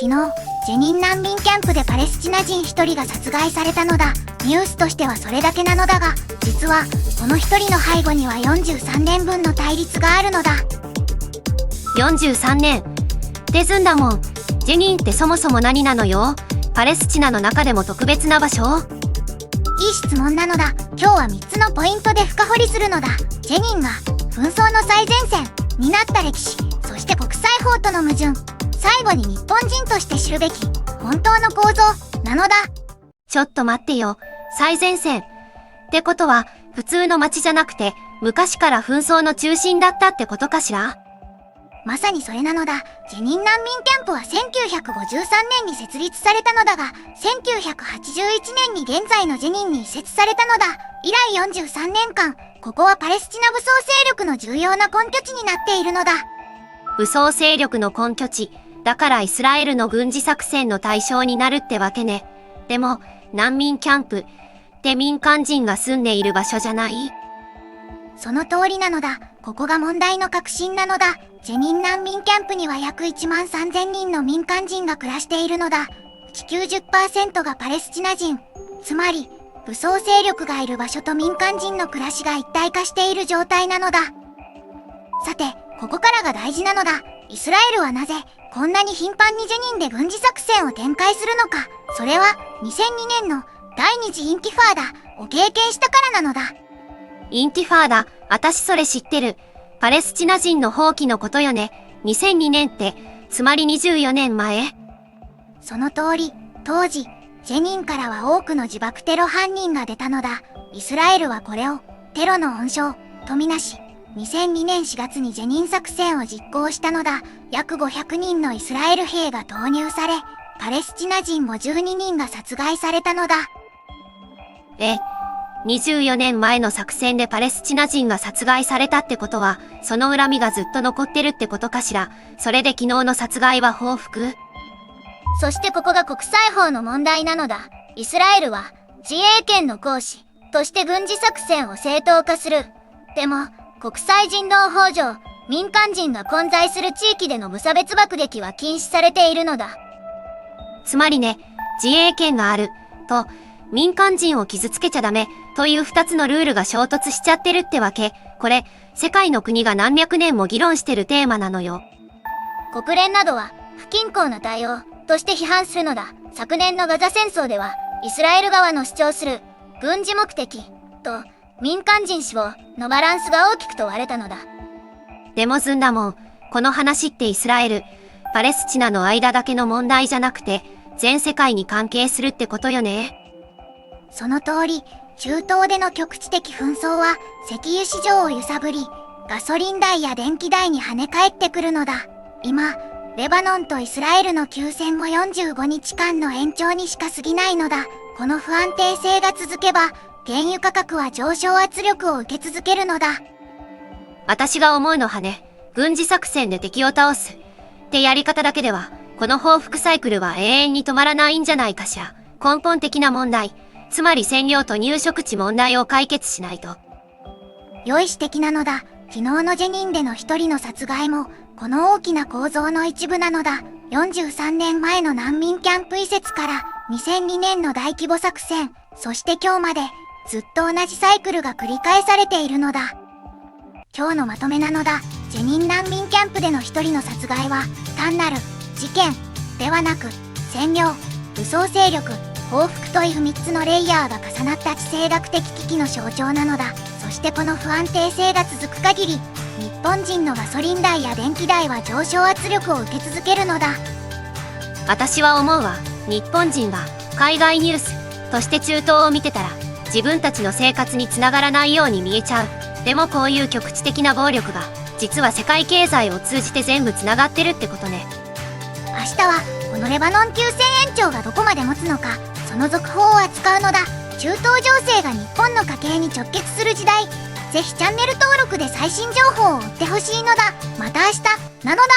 昨日、ジェニン難民キャンプでパレスチナ人1人が殺害されたのだ。ニュースとしてはそれだけなのだが、実はこの1人の背後には43年分の対立があるのだ。43年ってずんだもん。ジェニンってそもそも何なのよ。パレスチナの中でも特別な場所？いい質問なのだ。今日は3つのポイントで深掘りするのだ。ジェニンが紛争の最前線になった歴史、そして国際法との矛盾、最後に日本人として知るべき本当の構造なのだ。ちょっと待ってよ。最前線ってことは普通の町じゃなくて昔から紛争の中心だったってことかしら？まさにそれなのだ。ジェニン難民キャンプは1953年に設立されたのだが、1981年に現在のジェニンに移設されたのだ。以来43年間、ここはパレスチナ武装勢力の重要な根拠地になっているのだ。武装勢力の根拠地だからイスラエルの軍事作戦の対象になるってわけね。でも難民キャンプって民間人が住んでいる場所じゃない？その通りなのだ。ここが問題の核心なのだ。ジェニン難民キャンプには約1万3000人の民間人が暮らしているのだ。地球 90% がパレスチナ人。つまり、武装勢力がいる場所と民間人の暮らしが一体化している状態なのだ。さて、ここからが大事なのだ。イスラエルはなぜ、こんなに頻繁にジェニンで軍事作戦を展開するのか。それは、2002年の第二次インティファーダを経験したからなのだ。インティファーダ、私それ知ってる。パレスチナ人の放棄のことよね。2002年って、つまり24年前？その通り、当時、ジェニンからは多くの自爆テロ犯人が出たのだ。イスラエルはこれを、テロの温床、とみなし、2002年4月にジェニン作戦を実行したのだ。約500人のイスラエル兵が投入され、パレスチナ人52人が殺害されたのだ。24年前の作戦でパレスチナ人が殺害されたってことは、その恨みがずっと残ってるってことかしら。それで昨日の殺害は報復？そしてここが国際法の問題なのだ。イスラエルは自衛権の行使として軍事作戦を正当化する。でも、国際人道法上、民間人が混在する地域での無差別爆撃は禁止されているのだ。つまりね、自衛権がある、と、民間人を傷つけちゃダメ、という2つのルールが衝突しちゃってるってわけ。これ、世界の国が何百年も議論してるテーマなのよ。国連などは、不均衡な対応として批判するのだ。昨年のガザ戦争では、イスラエル側の主張する、軍事目的、と、民間人死亡のバランスが大きくと割れたのだ。でもずんだもん、この話ってイスラエル、パレスチナの間だけの問題じゃなくて、全世界に関係するってことよね。その通り、中東での局地的紛争は石油市場を揺さぶり、ガソリン代や電気代に跳ね返ってくるのだ。今、レバノンとイスラエルの休戦も45日間の延長にしか過ぎないのだ。この不安定性が続けば、原油価格は上昇圧力を受け続けるのだ。私が思うのはね、軍事作戦で敵を倒すってやり方だけでは、この報復サイクルは永遠に止まらないんじゃないかしら。根本的な問題、つまり占領と入植地問題を解決しないと。良い指摘なのだ。昨日のジェニンでの一人の殺害も、この大きな構造の一部なのだ。43年前の難民キャンプ移設から、2002年の大規模作戦、そして今日まで、ずっと同じサイクルが繰り返されているのだ。今日のまとめなのだ。ジェニン難民キャンプでの一人の殺害は、単なる事件ではなく、占領、武装勢力、報復という3つのレイヤーが重なった地政学的危機の象徴なのだ。そしてこの不安定性が続く限り、日本人のガソリン代や電気代は上昇圧力を受け続けるのだ。私は思うわ。日本人が海外ニュースとして中東を見てたら、自分たちの生活につながらないように見えちゃう。でもこういう局地的な暴力が、実は世界経済を通じて全部つながってるってことね。明日は、このレバノン休戦延長がどこまで持つのか、その続報を扱うのだ。中東情勢が日本の家計に直結する時代。ぜひチャンネル登録で最新情報を追ってほしいのだ。また明日、なのだ。